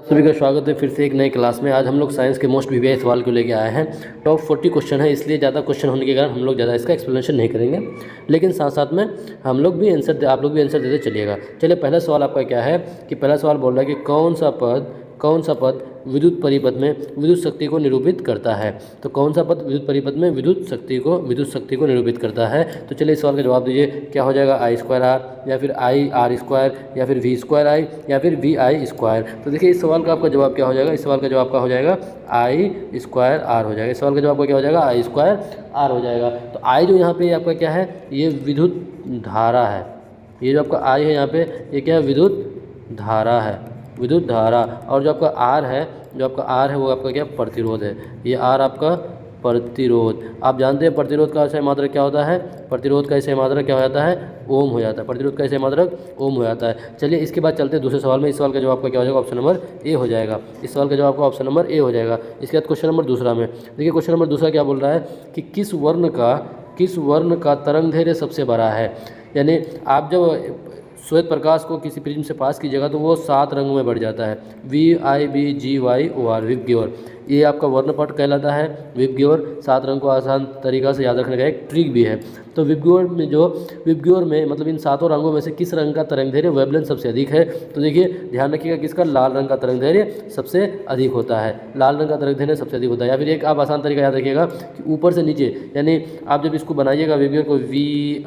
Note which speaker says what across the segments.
Speaker 1: सभी का स्वागत है फिर से एक नए क्लास में। आज हम लोग साइंस के मोस्ट वीवीआई सवाल को लेके आए हैं। टॉप 40 क्वेश्चन है, इसलिए ज़्यादा क्वेश्चन होने के कारण हम लोग ज़्यादा इसका एक्सप्लेनेशन नहीं करेंगे, लेकिन साथ साथ में हम लोग भी आंसर आप लोग भी आंसर देते चलिएगा। चलिए, पहला सवाल आपका क्या है कि पहला सवाल बोल रहा है कि कौन सा पद विद्युत परिपथ में विद्युत शक्ति को निरूपित करता है। तो कौन सा पद विद्युत परिपथ में विद्युत शक्ति को निरूपित करता है। तो चलिए इस सवाल का जवाब दीजिए। क्या हो जाएगा, I²R या फिर IR² या फिर V²I या फिर VI²। तो देखिए इस सवाल का आपका जवाब क्या हो जाएगा। इस सवाल का जवाब का हो जाएगा I²R हो जाएगा। इस सवाल का जवाब क्या हो जाएगा, I²R हो जाएगा। तो I जो यहाँ पे आपका क्या है, ये विद्युत धारा है। ये जो आपका I है यहाँ पे, ये क्या है, विद्युत धारा है, विद्युत धारा। और जो आपका R है वो आपका क्या, प्रतिरोध है। ये R आपका प्रतिरोध। आप जानते हैं प्रतिरोध का सही मात्रक क्या होता है। प्रतिरोध का सही मात्रक क्या हो जाता है, ओम हो जाता है। प्रतिरोध का सही मात्रक ओम हो जाता है। चलिए इसके बाद चलते हैं दूसरे सवाल में। इस सवाल का जवाब का क्या हो जाएगा, ऑप्शन नंबर ए हो जाएगा। इस सवाल का जवाब का ऑप्शन नंबर ए हो जाएगा। इसके बाद क्वेश्चन नंबर दूसरा में देखिए, क्वेश्चन नंबर दूसरा क्या बोल रहा है कि किस वर्ण का तरंगदैर्घ्य सबसे बड़ा है। यानी आप जब श्वेत प्रकाश को किसी प्रिज्म से पास कीजिएगा तो वो 7 रंगों में बढ़ जाता है, VIBGYOR, विबग्योर। ये आपका वर्णपट कहलाता है। विबग्योर 7 रंग को आसान तरीक़ा से याद रखने का एक ट्रिक भी है। तो विबग्योर में मतलब इन 7 रंगों में से किस रंग का तरंगदैर्घ्य वेवलेंथ सबसे अधिक है। तो देखिए ध्यान रखिएगा, किसका, लाल रंग का तरंगदैर्घ्य सबसे अधिक होता है। लाल रंग का तरंगदैर्घ्य सबसे अधिक होता है। या फिर एक आप आसान तरीका याद रखिएगा कि ऊपर से नीचे, यानी आप जब इसको बनाइएगा विबग्योर को VIBGYOR,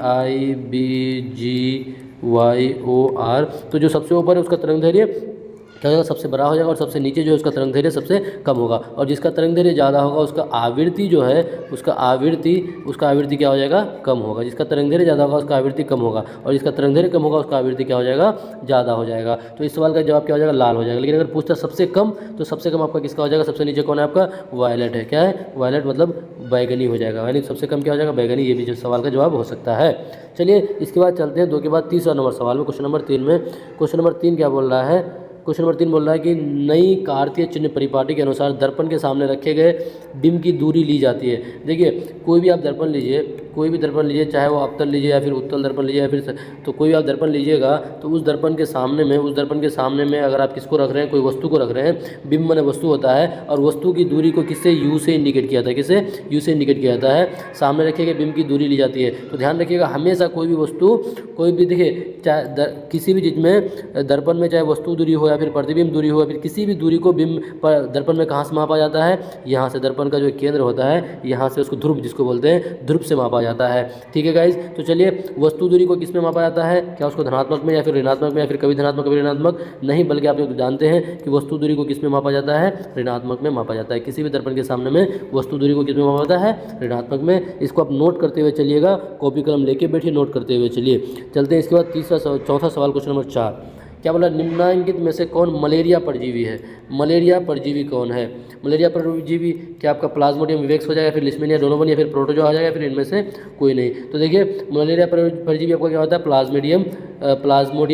Speaker 1: तो जो सबसे ऊपर है उसका तरंगदैर्घ्य क्या होगा, सबसे बड़ा हो जाएगा। और सबसे नीचे जो है उसका तरंगदैर्घ्य सबसे कम होगा। और जिसका तरंगदैर्घ्य ज़्यादा होगा उसका आवृत्ति जो है, उसका आवृत्ति क्या हो जाएगा, कम होगा। जिसका तरंगदैर्घ्य ज़्यादा होगा उसका आवृत्ति कम होगा, और जिसका तरंगदैर्घ्य कम होगा उसका आवृत्ति क्या हो जाएगा, ज़्यादा हो जाएगा। तो इस सवाल का जवाब क्या हो जाएगा, लाल हो जाएगा। लेकिन अगर पूछता सबसे कम, तो सबसे कम आपका किसका हो जाएगा, सबसे नीचे कौन है आपका, वायलेट है। क्या है, वायलेट मतलब बैगनी हो जाएगा। यानी सबसे कम क्या हो जाएगा, बैगनी। ये भी जो सवाल का जवाब हो सकता है। चलिए इसके बाद चलते हैं 2 के बाद तीसरा नंबर सवाल में। क्वेश्चन नंबर 3 में, क्वेश्चन नंबर 3 क्या बोल रहा है, क्वेश्चन नंबर 3 बोल रहा है कि नई कार्तीय चिन्ह परिपाटी के अनुसार दर्पण के सामने रखे गए बिंब की दूरी ली जाती है। देखिए कोई भी दर्पण लीजिए, चाहे वो अवतल लीजिए या फिर उत्तल दर्पण लीजिए या फिर, तो कोई भी आप दर्पण लीजिएगा तो उस दर्पण के सामने में अगर आप किसको रख रहे हैं, कोई वस्तु को रख रहे हैं। बिंब माने वस्तु होता है, और वस्तु की दूरी को किससे, यू से इंडिकेट किया जाता है। किससे, यू से इंडिकेट किया जाता है। सामने रखे गए बिंब की दूरी ली जाती है। तो ध्यान रखिएगा, हमेशा कोई भी वस्तु, कोई भी, देखिए चाहे किसी भी चीज़ में दर्पण में चाहे वस्तु दूरी हो या फिर प्रतिबिंब दूरी हो या फिर किसी भी दूरी को बिंब पर दर्पण में कहाँ से मापा जाता है, यहाँ से। दर्पण का जो केंद्र होता है यहाँ से उसको ध्रुव, जिसको बोलते हैं ध्रुव से मापा जाता है। ठीक है गाइज। तो चलिए वस्तु दूरी को किस में मापा जाता है, क्या उसको धनात्मक में या फिर ऋणात्मक में, या फिर कभी धनात्मक कभी ऋणात्मक नहीं, बल्कि आप लोग जानते हैं कि वस्तु दूरी को किस में मापा जाता है, ऋणात्मक में मापा जाता है। किसी भी दर्पण के सामने में वस्तु दूरी को किस में मापा जाता है, ऋणात्मक में। इसको आप नोट करते हुए चलिएगा, कॉपी कलम लेके बैठिए, नोट करते हुए चलिए। चलते हैं इसके बाद चौथा सवाल, क्वेश्चन नंबर 4 क्या बोला, निम्नलिखित में से कौन मलेरिया परजीवी है। मलेरिया परजीवी कौन है। मलेरिया परजीवी क्या आपका प्लाज्मोडियम विवेक्स हो जाएगा, फिर लिस्मेनिया डोनोवन या फिर प्रोटोजोआ आ जाएगा, फिर इनमें से कोई नहीं। तो देखिए मलेरिया परजीवी आपका क्या होता है, प्लाज्मोडियम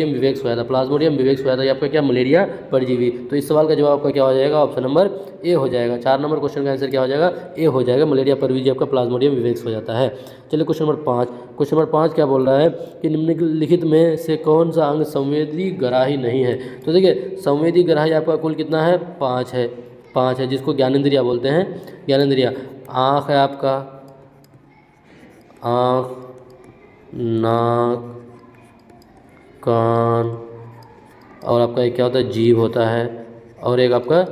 Speaker 1: विवेक्स हो जाता है। प्लाज्मोडियम विवेक्स हो जाता है आपका क्या, मलेरिया परजीवी। तो इस सवाल का जवाब आपका क्या हो जाएगा, ऑप्शन नंबर ए हो जाएगा। 4 नंबर क्वेश्चन का आंसर क्या हो जाएगा, ए हो जाएगा। मलेरिया परजीवी आपका प्लाज्मोडियम विवेक्स हो जाता है। चलिए क्वेश्चन नंबर 5 क्या बोल रहा है कि निम्नलिखित में से कौन सा अंग संवेदी ग्राही नहीं है। तो देखिए संवेदी ग्राही आपका कुल कितना है, 5 है, जिसको ज्ञानेंद्रिया बोलते हैं। ज्ञानेंद्रिया, आँख है आपका, आँख, नाक, कान, और आपका एक क्या होता है, जीभ होता है, और एक आपका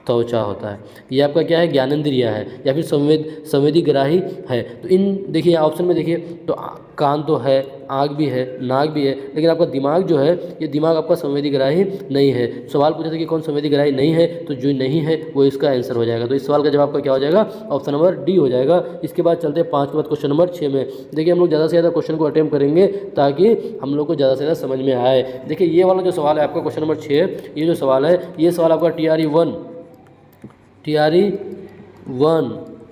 Speaker 1: त्वचा होता है। ये आपका क्या है, ज्ञानेंद्रिया है या फिर संवेदी ग्राही है। तो इन देखिए ऑप्शन में देखिए, तो कान तो है, आँख भी है, नाक भी है, लेकिन आपका दिमाग जो है, ये दिमाग आपका संवेदी ग्राही नहीं है। सवाल पूछा था कि कौन संवेदी ग्राही नहीं है, तो जो नहीं है वो इसका आंसर हो जाएगा। तो इस सवाल का जवाब का क्या हो जाएगा, ऑप्शन नंबर डी हो जाएगा। इसके बाद चलते हैं 5 के बाद क्वेश्चन नंबर 6 में। देखिए हम लोग ज़्यादा से ज़्यादा क्वेश्चन को अटेम्प्ट करेंगे ताकि हम लोग को ज़्यादा से ज़्यादा समझ में आए। देखिए ये वाला जो सवाल है आपका क्वेश्चन नंबर 6, ये जो सवाल है, ये सवाल आपका TRE1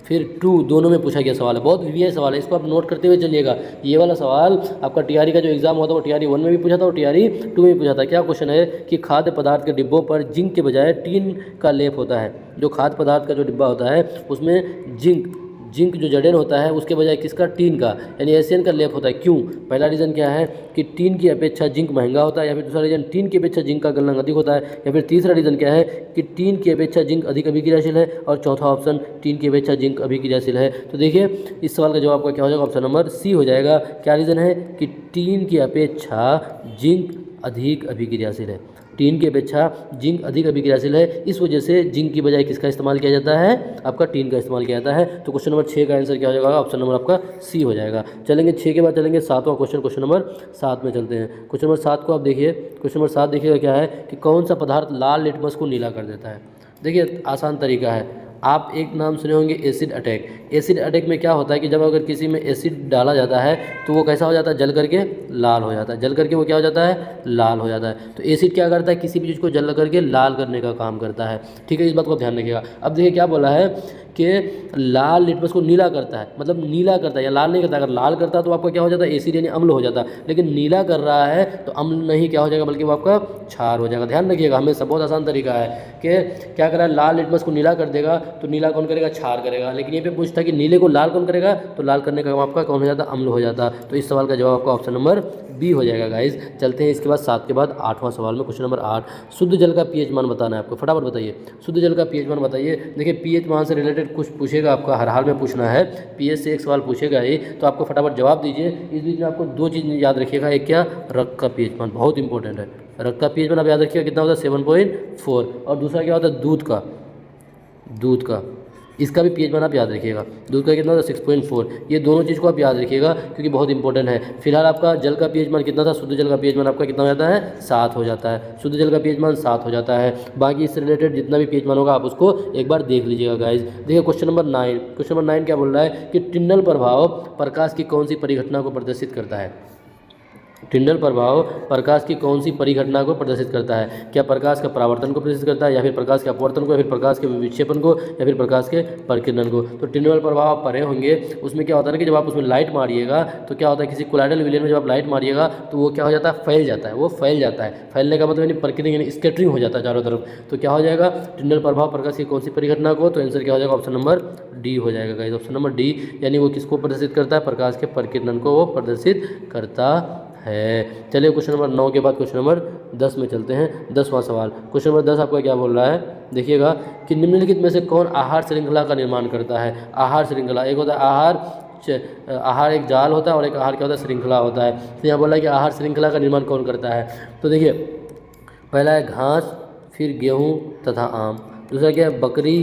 Speaker 1: फिर 2 दोनों में पूछा गया सवाल है। बहुत वीवीआई सवाल है, इसको आप नोट करते हुए चलिएगा। ये वाला सवाल आपका TRE का जो एग्जाम होता है वो TRE1 में भी पूछा था और TRE2 में भी पूछा था। क्या क्वेश्चन है कि खाद्य पदार्थ के डिब्बों पर जिंक के बजाय टीन का लेप होता है। जो खाद्य पदार्थ का जो डिब्बा होता है उसमें जिंक जिंक जो जड़ेन होता है उसके बजाय किसका, टीन का यानी एशियन का लेप होता है। क्यों? पहला रीज़न क्या है कि टीन की अपेक्षा जिंक महंगा होता है, या फिर दूसरा रीज़न टीन की अपेक्षा जिंक का गलनांक अधिक होता है, या फिर तीसरा रीज़न क्या है कि टीन की अपेक्षा जिंक अधिक अभिक्रियाशील है, और चौथा ऑप्शन टीन की अपेक्षा जिंक अभिक्रियाशील है। तो देखिए इस सवाल का जवाब आपका क्या हो जाएगा, ऑप्शन नंबर सी हो जाएगा। क्या रीज़न है कि टीन की अपेक्षा जिंक अधिक अभिक्रियाशील है, टीन की अपेक्षा जिंक अधिक अभिक्रियाशील है, इस वजह से जिंक की बजाय किसका इस्तेमाल किया जाता है, आपका टीन का इस्तेमाल किया जाता है। तो क्वेश्चन नंबर 6 का आंसर क्या हो जाएगा, ऑप्शन नंबर आपका सी हो जाएगा। चलेंगे 6 के बाद चलेंगे 7वां क्वेश्चन, क्वेश्चन नंबर 7 में चलते हैं। क्वेश्चन नंबर 7 को आप देखिए, क्वेश्चन नंबर 7 देखिएगा क्या है कि कौन सा पदार्थ लाल लिटमस को नीला कर देता है। देखिए आसान तरीका है, आप एक नाम सुने होंगे एसिड अटैक। एसिड अटैक में क्या होता है कि जब अगर किसी में एसिड डाला जाता है तो वो कैसा हो जाता है, जल करके लाल हो जाता है, जल करके वो क्या हो जाता है, लाल हो जाता है। तो एसिड क्या करता है, किसी भी चीज़ को जल करके लाल करने का काम करता है। ठीक है, इस बात को ध्यान रखिएगा। अब देखिए क्या बोला है कि लाल लिटमस को नीला करता है, मतलब नीला करता है या लाल नहीं करता। अगर लाल करता तो आपका क्या हो जाता है, एसिड यानी अम्ल हो जाता, लेकिन नीला कर रहा है तो अम्ल नहीं क्या हो जाएगा, बल्कि वो आपका क्षार हो जाएगा। ध्यान रखिएगा, हमेशा बहुत आसान तरीका है कि क्या करा है, लाल लिटमस को नीला कर देगा तो नीला कौन करेगा, क्षार करेगा। लेकिन ये पे पूछता कि नीले को लाल कौन करेगा, तो लाल करने का काम आपका कौन हो जाता, अम्ल हो जाता। तो इस सवाल का जवाब आपका ऑप्शन नंबर बी हो जाएगा गाइस। चलते हैं इसके बाद 7 के बाद 8वां सवाल में, क्वेश्चन नंबर 8। शुद्ध जल का पीएच मान बताना है आपको, फटाफट बताइए शुद्ध जल का पीएच मान बताइए। देखिए पीएच मान से रिलेटेड कुछ पूछेगा आपका, हर हाल में पूछना है, पीएच से एक सवाल पूछेगा ही, तो आपको फटाफट जवाब दीजिए। इस बीच में आपको 2 चीज़ याद रखिएगा, एक क्या, रक्त का पीएच मान बहुत इंपॉर्टेंट है। रक्त का पीएच मान आप याद रखिएगा कितना होता है, 7.4, और दूसरा क्या होता है, दूध का इसका भी पीएच मान आप याद रखिएगा, दूध का कितना था, 6.4। ये दोनों चीज़ को आप याद रखिएगा क्योंकि बहुत इंपॉर्टेंट है। फिलहाल आपका जल का पीएच मान कितना था, शुद्ध जल का पीएच मान आपका कितना हो जाता है, 7 हो जाता है। शुद्ध जल का पीएच मान 7 हो जाता है। बाकी इससे रिलेटेड जितना भी पीएच मान होगा आप उसको एक बार देख लीजिएगा गाइज। देखिए क्वेश्चन नंबर 9, क्वेश्चन नंबर 9 क्या बोल रहा है कि टिंडल प्रभाव प्रकाश की कौन सी परिघटना को प्रदर्शित करता है। टिंडल प्रभाव प्रकाश की कौन सी परिघटना को प्रदर्शित करता है। क्या प्रकाश का परावर्तन को प्रदर्शित करता है, या फिर प्रकाश के अपवर्तन को, या फिर प्रकाश के विक्षेपण को, या फिर प्रकाश के परिकिरण को। तो टिंडल प्रभाव आप पढ़े होंगे, उसमें क्या होता है कि जब आप उसमें लाइट मारिएगा तो क्या होता है, किसी कोलाइडल विलयन में जब आप लाइट मारिएगा तो वो क्या हो जाता है, फैल जाता है। वो फैल जाता है, फैलने का मतलब यानी प्रकिरण यानी स्कैटरिंग हो जाता है चारों तरफ। तो क्या हो जाएगा, टिंडल प्रभाव प्रकाश की कौन सी परिघटना को, तो आंसर क्या हो जाएगा, ऑप्शन नंबर डी हो जाएगा गाइस। ऑप्शन नंबर डी, यानी वो किसको प्रदर्शित करता है, प्रकाश के परिकिरण को वो प्रदर्शित करता है। चलिए क्वेश्चन नंबर 9 के बाद क्वेश्चन नंबर 10 में चलते हैं। 10वां सवाल, क्वेश्चन नंबर 10 आपका क्या बोल रहा है, देखिएगा कि निम्नलिखित में से कौन आहार श्रृंखला का निर्माण करता है। आहार श्रृंखला, एक होता है आहार एक जाल होता है, और एक आहार क्या होता है, श्रृंखला होता है। तो यहाँ बोला है कि आहार श्रृंखला का निर्माण कौन करता है। तो देखिए पहला है घास, फिर गेहूँ तथा आम। दूसरा क्या है, बकरी,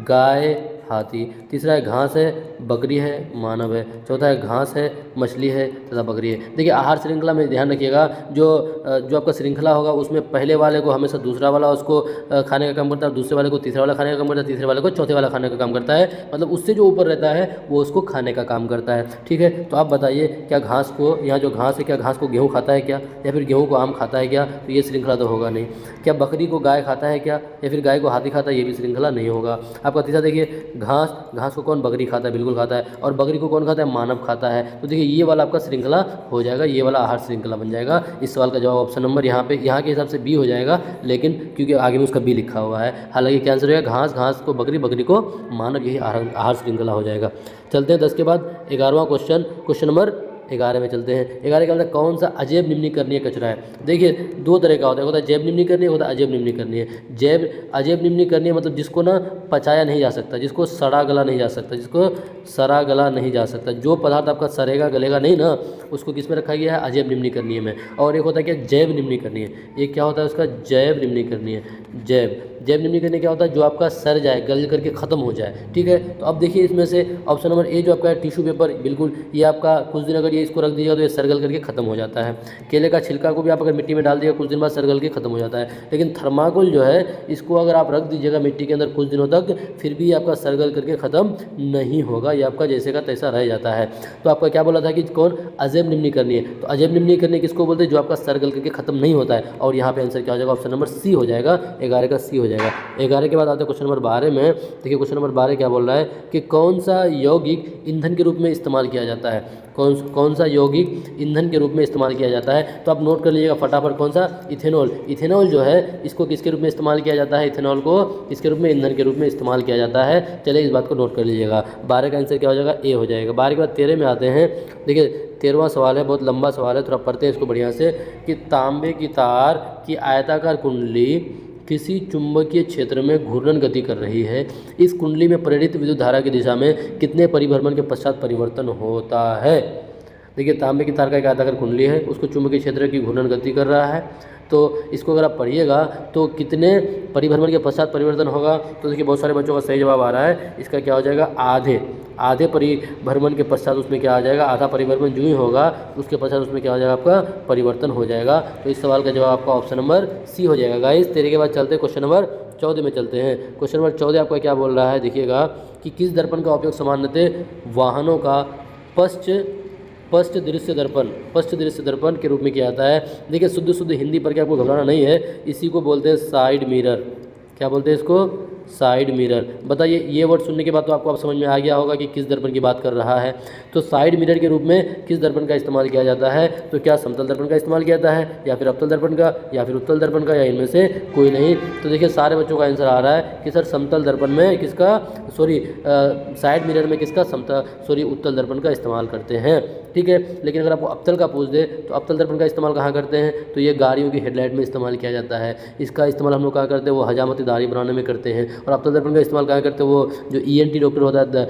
Speaker 1: गाय, हाथी। तीसरा है घास है, बकरी है, मानव है। चौथा है घास है, मछली है तथा बकरी है। देखिए आहार श्रृंखला में ध्यान रखिएगा, जो आपका श्रृंखला होगा उसमें पहले वाले को हमेशा दूसरा वाला उसको खाने का काम करता है, दूसरे वाले को तीसरा वाला खाने का काम करता है, तीसरे वाले को चौथे वाला खाने का काम करता है। मतलब उससे जो ऊपर रहता है वो उसको खाने का काम करता है। ठीक है, तो आप बताइए क्या घास को, यहाँ जो घास है क्या घास को गेहूँ खाता है क्या, या फिर गेहूँ को आम खाता है क्या, तो ये श्रृंखला तो होगा नहीं। क्या बकरी को गाय खाता है क्या, या फिर गाय को हाथी खाता है, ये भी श्रृंखला नहीं होगा। आपका तीसरा देखिए घास को कौन, बकरी खाता है, बिल्कुल खाता है, और बकरी को कौन खाता है, मानव खाता है। तो देखिए ये वाला आपका श्रृंखला हो जाएगा, ये वाला आहार श्रृंखला बन जाएगा। इस सवाल का जवाब ऑप्शन नंबर यहाँ के हिसाब से बी हो जाएगा, लेकिन क्योंकि आगे में उसका बी लिखा हुआ है। हालांकि क्या आंसर होगा, घास को बकरी, बकरी को मानव, यही आहार श्रृंखला हो जाएगा। चलते हैं 10 के बाद 11वां क्वेश्चन, क्वेश्चन नंबर 11 में चलते हैं। 11 का मतलब कौन सा अजैव निम्नीकरणीय कचरा है। देखिए 2 तरह का होता है जैव निम्नीकरणीय, होता है अजैव निम्नीकरणीय। अजैव निम्नीकरणीय मतलब जिसको ना पचाया नहीं जा सकता, जिसको सड़ा गला नहीं जा सकता, जो पदार्थ आपका सड़ेगा गलेगा नहीं ना, उसको किस में रखा गया है, अजैव निम्नीकरणीय में। और एक होता है क्या, जैव निम्नीकरणीय। एक क्या होता है उसका, जैव निम्नीकरणीय। जैव निम्नीकरणीय क्या होता है, जो आपका सड़ जाए, गल करके ख़त्म हो जाए। ठीक है, तो अब देखिए इसमें से ऑप्शन नंबर ए जो आपका है, टिश्यू पेपर, बिल्कुल ये आपका कुछ दिन अगर ये इसको रख दीजिएगा तो ये सरगल करके ख़त्म हो जाता है। केले का छिलका को भी आप अगर मिट्टी में डाल दिएगा कुछ दिन बाद सरगल के ख़त्म हो जाता है। लेकिन थर्माकोल जो है इसको अगर आप रख दीजिएगा मिट्टी के अंदर कुछ दिनों तक, फिर भी आपका सरगल करके ख़त्म नहीं होगा, ये आपका जैसे का तैसा रह जाता है। तो आपका क्या बोला था कि कौन, अजैव निम्नीकरणीय। तो अजैव निम्नीकरणीय किसको बोलते हैं, जो आपका सरगल करके ख़त्म नहीं होता है। और यहाँ पे आंसर क्या हो जाएगा, ऑप्शन नंबर सी हो जाएगा। 11 का सी हो जाएगा। 11 के बाद आते हैं क्वेश्चन नंबर 12 में। देखिए क्वेश्चन नंबर 12 क्या बोल रहा है कि कौन सा यौगिक ईंधन के रूप में इस्तेमाल किया जाता है। कौन कौन सा यौगिक ईंधन के रूप में इस्तेमाल किया जाता है? तो आप नोट कर लीजिएगा फटाफट, कौन सा? इथेनॉल। इथेनॉल जो है इसको किसके रूप में इस्तेमाल किया जाता है? इथेनॉल को इसके रूप में ईंधन के रूप में इस्तेमाल किया जाता है। चलिए इस बात को नोट कर लीजिएगा। 12 का आंसर क्या हो जाएगा? ए हो जाएगा। 12 के बाद 13 में आते हैं। देखिए 13वां सवाल है, बहुत लंबा सवाल है, थोड़ा पढ़ते हैं इसको बढ़िया से। कि तांबे की तार की आयताकार कुंडली किसी चुंबकीय क्षेत्र में घूर्णन गति कर रही है। इस कुंडली में प्रेरित विद्युत धारा की दिशा में कितने परिभ्रमण के पश्चात परिवर्तन होता है? देखिए तांबे की तार का एक आयताकार कुंडली है, उसको चुंबकीय क्षेत्र की घूर्णन गति कर रहा है। तो इसको अगर आप पढ़िएगा तो कितने परिभ्रमण के पश्चात परिवर्तन होगा? तो देखिए बहुत सारे बच्चों का सही जवाब आ रहा है। इसका क्या हो जाएगा? आधे परिभ्रमण के पश्चात उसमें क्या आ जाएगा? आधा परिभ्रमण जो ही होगा उसके पश्चात उसमें क्या हो जाएगा? आपका परिवर्तन हो जाएगा। तो इस सवाल का जवाब आपका ऑप्शन नंबर सी हो जाएगा गाइस। 13 के बाद चलते हैं क्वेश्चन नंबर 14 में चलते हैं। क्वेश्चन नंबर 14 आपका क्या बोल रहा है? देखिएगा कि किस दर्पण का उपयोग सामान्यतः वाहनों का पश्च दृश्य दर्पण के रूप में किया जाता है? देखिए शुद्ध हिंदी पर क्या आपको घबराना नहीं है, इसी को बोलते हैं साइड मिरर। क्या बोलते हैं इसको? Side mirror. बताइए ये वर्ड सुनने के बाद तो आपको अब समझ में आ गया होगा कि किस दर्पण की बात कर रहा है। तो साइड मिरर के रूप में किस दर्पण का इस्तेमाल किया जाता है? तो क्या समतल दर्पण का इस्तेमाल किया जाता है, या फिर अवतल दर्पण का, या फिर उत्तल दर्पण का, या इनमें से कोई नहीं? तो देखिए सारे बच्चों का आंसर आ रहा है कि सर समतल दर्पण में किसका, साइड मिरर में किसका, उत्तल दर्पण का इस्तेमाल करते हैं। ठीक है, लेकिन अगर आपको अवतल का पूछ दे तो अवतल दर्पण का इस्तेमाल कहाँ करते हैं? तो ये गाड़ियों की हेडलाइट में इस्तेमाल किया जाता है। इसका इस्तेमाल हम लोग कहाँ करते हैं? वो हजामती दाढ़ी बनाने में करते हैं। और अवतल दर्पण का इस्तेमाल कहाँ करते हैं? वो जो ENT डॉक्टर होता है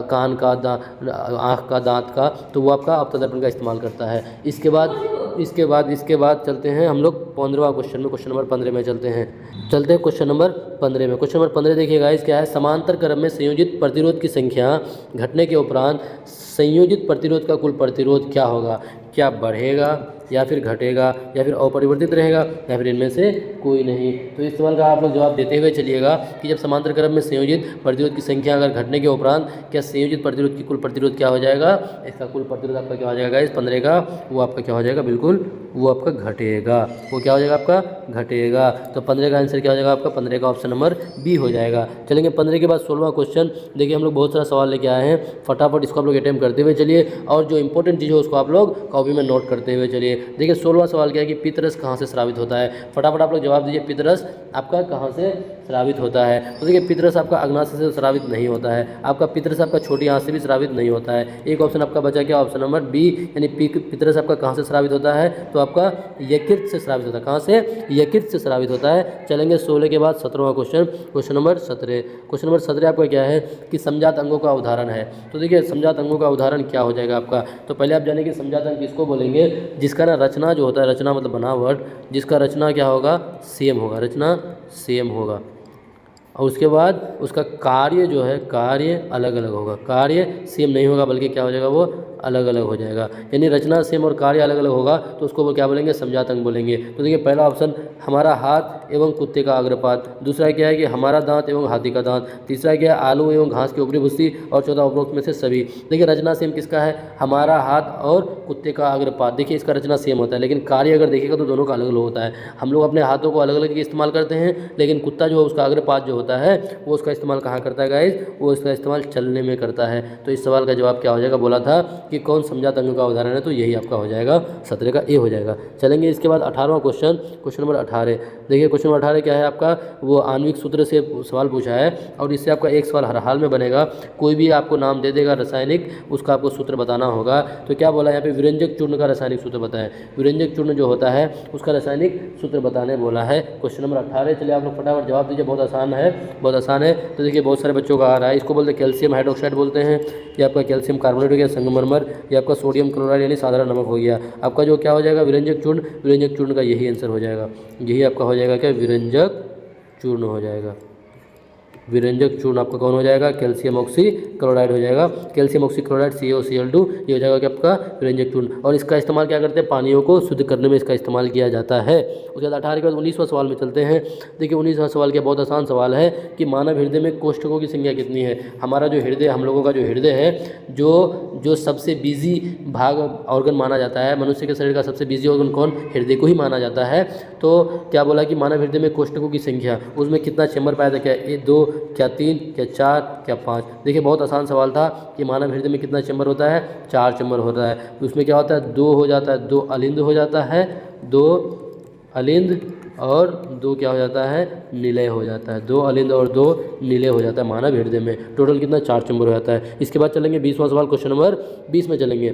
Speaker 1: कान का, आँख का, दांत का, तो वो आपका अवतल दर्पण का इस्तेमाल करता है। इसके बाद चलते हैं हम लोग 15वां क्वेश्चन में। क्वेश्चन नंबर 15 में चलते हैं क्वेश्चन नंबर 15 में। क्वेश्चन नंबर 15 देखिएगा इस क्या है? समांतर क्रम में संयोजित प्रतिरोध की संख्या घटने के उपरांत संयोजित प्रतिरोध का कुल प्रतिरोध क्या होगा? क्या बढ़ेगा या फिर घटेगा या फिर अपरिवर्तित रहेगा या फिर इनमें से कोई नहीं? तो इस सवाल का आप लोग जवाब देते हुए चलिएगा कि जब समांतर क्रम में संयोजित प्रतिरोध की संख्या अगर घटने के उपरांत क्या संयोजित प्रतिरोध की कुल प्रतिरोध क्या हो जाएगा? इसका कुल प्रतिरोध आपका क्या हो जाएगा इस 15 का? वो आपका क्या हो जाएगा? बिल्कुल वो आपका घटेगा। वो क्या हो जाएगा? आपका घटेगा। तो 15 का आंसर क्या हो जाएगा आपका? 15 का ऑप्शन नंबर बी हो जाएगा। चलेंगे 15 के बाद 16वां क्वेश्चन। देखिए हम लोग बहुत सारा सवाल लेके आए हैं, फटाफट इसको आप लोग अटेम्प्ट करते हुए चलिए, और जो इंपॉर्टेंट चीज़ है उसको आप लोग कॉपी में नोट करते हुए चलिए। देखिए 16वां सवाल क्या है कि पितरस कहाँ से स्रावित होता है? फटाफट आप लोग जवाब दीजिए, पितरस आपका कहाँ से स्रावित होता है? तो देखिए पितरस आपका अग्नाशय से स्रावित नहीं होता है, आपका पितरस आपका छोटी आंत से भी स्रावित नहीं होता है। एक ऑप्शन आपका बचा क्या? ऑप्शन नंबर बी, यानी पितरस आपका कहाँ से स्रावित होता है? तो आपका यकृत से स्रावित होता है। कहाँ से? यकृत से स्रावित होता है। चलेंगे 16 के बाद 17वां question, question number 17। Question number 17 आपका क्या है कि समजात अंगों का उदाहरण है। तो देखिए समजात अंगों का उदाहरण क्या हो जाएगा आपका? तो पहले आप जानें कि समजात अंग किसको बोलेंगे? जिसका ना रचना जो होता है, रचना मतलब बनावट, जिसका रचना क्या होगा? सेम होगा, रचना सेम होगा। और उसके बाद उसका कार्य जो है, कार्य अलग अलग होगा, कार्य सेम नहीं होगा बल्कि क्या हो जाएगा? वो अलग अलग हो जाएगा। यानी रचना सेम और कार्य अलग अलग होगा तो उसको वो क्या बोलेंगे? समजात अंग बोलेंगे। तो देखिए पहला ऑप्शन हमारा हाथ एवं कुत्ते का अग्रपाद, दूसरा क्या है कि हमारा दांत एवं हाथी का दांत, तीसरा क्या है? आलू एवं घास की ऊपरी भुस्सी, और चौथा उपरोक्त में से सभी। देखिए रचना सेम किसका है? हमारा हाथ और कुत्ते का अग्रपाद। देखिए इसका रचना सेम होता है, लेकिन कार्य अगर देखिएगा तो दोनों का अलग अलग होता है। हम लोग अपने हाथों को अलग अलग इस्तेमाल करते हैं, लेकिन कुत्ता जो है उसका अग्रपाद जो होता है वो उसका इस्तेमाल कहाँ करता है गाइस? वो इसका इस्तेमाल चलने में करता है। तो इस सवाल का जवाब क्या हो जाएगा? बोला था कि कौन समजात अंग का उदाहरण है, तो यही आपका हो जाएगा 17 का ए हो जाएगा। चलेंगे इसके बाद 18वां क्वेश्चन, क्वेश्चन नंबर 18। देखिए क्वेश्चन नंबर 18 क्या है आपका? वो आणविक सूत्र से सवाल पूछा है और इससे आपका एक सवाल हर हाल में बनेगा। कोई भी आपको नाम दे देगा रासायनिक, उसका आपको सूत्र बताना होगा। तो क्या बोला यहाँ पे? विरंजक चूर्ण का रासायनिक सूत्र बताएं। विरंजक चूर्ण जो होता है उसका रासायनिक सूत्र बताने बोला है। Question number 18। चलिए आप लोग फटाफट जवाब दीजिए, बहुत आसान है, बहुत आसान है। तो देखिए बहुत सारे बच्चों का आ रहा है, इसको बोलते हैं कैल्शियम हाइड्रोक्साइड बोलते हैं, ये आपका कैल्शियम कार्बोनेट हो गया, संगमरमर, ये आपका सोडियम क्लोराइड यानी साधारण नमक हो गया। आपका जो क्या हो जाएगा? विरंजक चूर्ण। विरंजक चूर्ण का यही आंसर हो जाएगा, यही आपका हो जाएगा क्या? विरंजक चूर्ण हो जाएगा। विरंजक चूर्ण आपका कौन हो जाएगा? कैल्शियम ऑक्सी क्लोराइड हो जाएगा। कैल्शियम ऑक्सी क्लोराइड CaCl2 ये हो जाएगा कि आपका विरंजक चूर्ण। और इसका इस्तेमाल क्या करते हैं? पानियों को शुद्ध करने में इसका इस्तेमाल किया जाता है। उसके बाद 18 के बाद 19वां सवाल में चलते हैं। देखिए 19वां सवाल क्या? बहुत आसान सवाल है कि मानव हृदय में कोष्ठकों की संख्या कितनी है? हमारा जो हृदय, हम लोगों का जो हृदय है, जो सबसे बिजी भाग ऑर्गन माना जाता है, मनुष्य के शरीर का सबसे बिजी ऑर्गन कौन? हृदय को ही माना जाता है। तो क्या बोला कि मानव हृदय में कोष्ठकों की संख्या, उसमें कितना चैम्बर पाया जाता है? 2 क्या 3, क्या 4, क्या 5। देखिए बहुत आसान सवाल था कि मानव हृदय में कितना चैम्बर होता है, 4 चैम्बर होता है। उसमें क्या होता है, 2 हो जाता है, 2 अलिंद हो जाता है, 2 अलिंद और 2 क्या हो जाता है, निलय हो जाता है। 2 अलिंद और 2 निलय हो जाता है मानव हृदय में। टोटल कितना, 4 चैम्बर हो जाता है। इसके बाद चलेंगे 20वां सवाल, क्वेश्चन नंबर 20 में चलेंगे।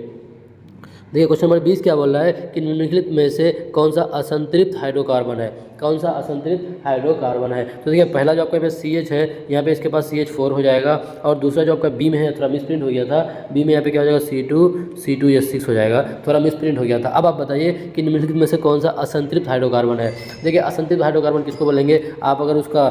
Speaker 1: देखिए क्वेश्चन नंबर 20 क्या बोल रहा है कि निम्नलिखित में से कौन सा असंतृप्त हाइड्रोकार्बन है, कौन सा असंतृप्त हाइड्रोकार्बन है। तो देखिए पहला जो आपका यहाँ पे CH है, यहाँ पे इसके पास CH4 हो जाएगा, और दूसरा जो आपका बी में है, थोड़ा मिसप्रिंट हो गया था, बी में यहाँ पे क्या हो जाएगा, C2H6 हो जाएगा, थोड़ा मिसप्रिंट हो गया था। अब आप बताइए कि निम्नलिखित में से कौन सा असंतृप्त हाइड्रोकार्बन है। देखिए असंतृप्त हाइड्रोकार्बन किसको बोलेंगे, आप अगर उसका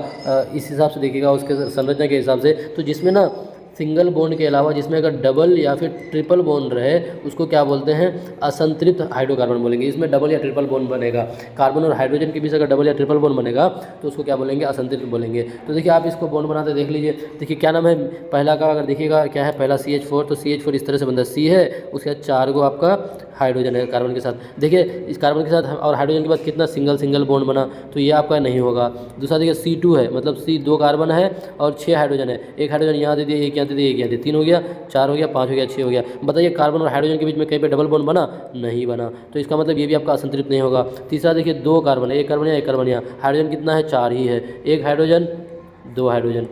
Speaker 1: इस हिसाब से देखिएगा, उसके संरचना के हिसाब से, तो जिसमें ना सिंगल बॉन्ड के अलावा जिसमें अगर डबल या फिर ट्रिपल बॉन्ड रहे उसको क्या बोलते हैं, असंतृप्त हाइड्रोकार्बन बोलेंगे। इसमें डबल या ट्रिपल बॉन्ड बनेगा, कार्बन और हाइड्रोजन के बीच अगर डबल या ट्रिपल बॉन्ड बनेगा तो उसको क्या बोलेंगे, असंतृप्त बोलेंगे। तो देखिए आप इसको बॉन्ड बनाते देख लीजिए। देखिए क्या नाम है पहला का, अगर देखिएगा क्या है, पहला CH4, तो CH4 इस तरह से बनता है, C है, उसके बाद 4 को आपका हाइड्रोजन है कार्बन के साथ। देखिए इस कार्बन के साथ और हाइड्रोजन के बाद कितना सिंगल बॉन्ड बना, तो ये आपका नहीं होगा। दूसरा देखिए C2 है, मतलब C 2 कार्बन है और 6 हाइड्रोजन है, एक हाइड्रोजन यहाँ दे दिए, एक यहाँ दे दिए, एक यहाँ दे, 3 हो गया, 4 हो गया, 5 हो गया, 6 हो गया। बताइए कार्बन और हाइड्रोजन के बीच में कहीं पे डबल बॉन्ड बना, नहीं बना, तो इसका मतलब ये भी आपका असंतृप्त नहीं होगा। तीसरा देखिए 2 कार्बन है, एक कार्बन यहाँ, एक कार्बन यहाँ, हाइड्रोजन कितना है, 4 ही है, 1 हाइड्रोजन, 2 हाइड्रोजन,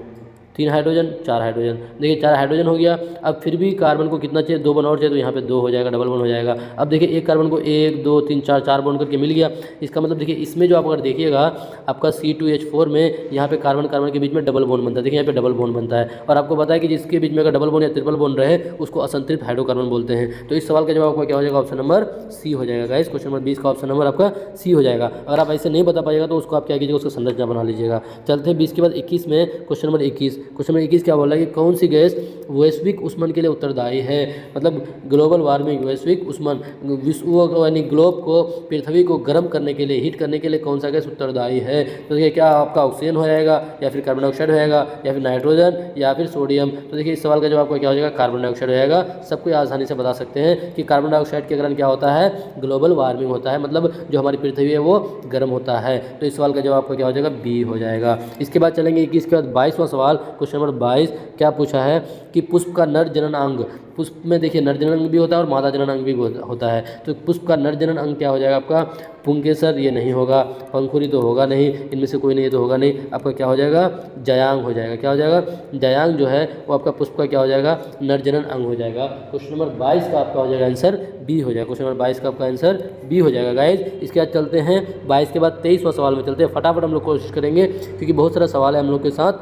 Speaker 1: 3 हाइड्रोजन, 4 हाइड्रोजन। देखिए 4 हाइड्रोजन हो गया। अब फिर भी कार्बन को कितना चाहिए, 2 बॉन्ड और चाहिए, तो यहाँ पे 2 हो जाएगा, डबल बॉन्ड हो जाएगा। अब देखिए एक कार्बन को 1 2 3 4 बॉन्ड करके मिल गया। इसका मतलब देखिए इसमें जो आप अगर देखिएगा आपका C2H4 में यहाँ पे कार्बन कार्बन के बीच में डबल बॉन्ड बनता है। देखिए यहाँ पे डबल बॉन्ड बनता है, और आपको पता है कि जिसके बीच में अगर डबल बॉन्ड या ट्रिपल बॉन्ड रहे उसको असंतृप्त हाइड्रोकार्बन बोलते हैं। तो इस सवाल का जवाब आपका क्या हो जाएगा, ऑप्शन नंबर C हो जाएगा गाइस। क्वेश्चन नंबर 20 का ऑप्शन नंबर आपका C हो जाएगा। अगर आप ऐसे नहीं बता पाइएगा तो उसको आप क्या कीजिएगा, उसका संरचना बना लीजिएगा। चलते हैं 20 के बाद 21 में, क्वेश्चन नंबर 21। क्वेश्चन नंबर 21 क्या बोला कि कौन सी गैस वैश्विक उष्मन के लिए उत्तरदायी है, मतलब ग्लोबल वार्मिंग, वैश्विक उष्मन, विश्व यानी ग्लोब को, पृथ्वी को गर्म करने के लिए, हीट करने के लिए कौन सा गैस उत्तरदायी है। तो देखिए क्या आपका ऑक्सीजन हो जाएगा, या फिर कार्बन डाइऑक्साइड हो जाएगा, या फिर नाइट्रोजन, या फिर सोडियम। तो देखिए इस सवाल का जवाब आपका क्या हो जाएगा, कार्बन डाइऑक्साइड हो जाएगा। सबको आसानी से बता सकते हैं कि कार्बन डाइऑक्साइड के कारण क्या होता है, ग्लोबल वार्मिंग होता है, मतलब जो हमारी पृथ्वी है वो गर्म होता है। तो इस सवाल का जवाब आपका क्या हो जाएगा, B हो जाएगा। इसके बाद चलेंगे 21 के बाद 22वां सवाल, क्वेश्चन नंबर 22 क्या पूछा है कि पुष्प का नर जनन अंग, पुष्प में देखिए नर जनन अंग भी होता है और मादा जनन अंग भी होता है। तो पुष्प का नर जनन अंग क्या हो जाएगा आपका, पुंकेसर, ये नहीं होगा, पंखुड़ी तो होगा नहीं, इनमें से कोई नहीं, तो होगा नहीं, आपका क्या हो जाएगा, जयांग हो जाएगा। क्या हो जाएगा, जयांग जो है वो आपका पुष्प का क्या हो जाएगा, नर जनन अंग हो जाएगा। क्वेश्चन नंबर 22 का आपका हो जाएगा आंसर B हो जाएगा। क्वेश्चन नंबर 22 का आपका आंसर B हो जाएगा गाइज। इसके बाद चलते हैं 22 के बाद 23वां सवाल में चलते हैं। फटाफट हम लोग कोशिश करेंगे क्योंकि बहुत सारा सवाल है हम लोग के साथ।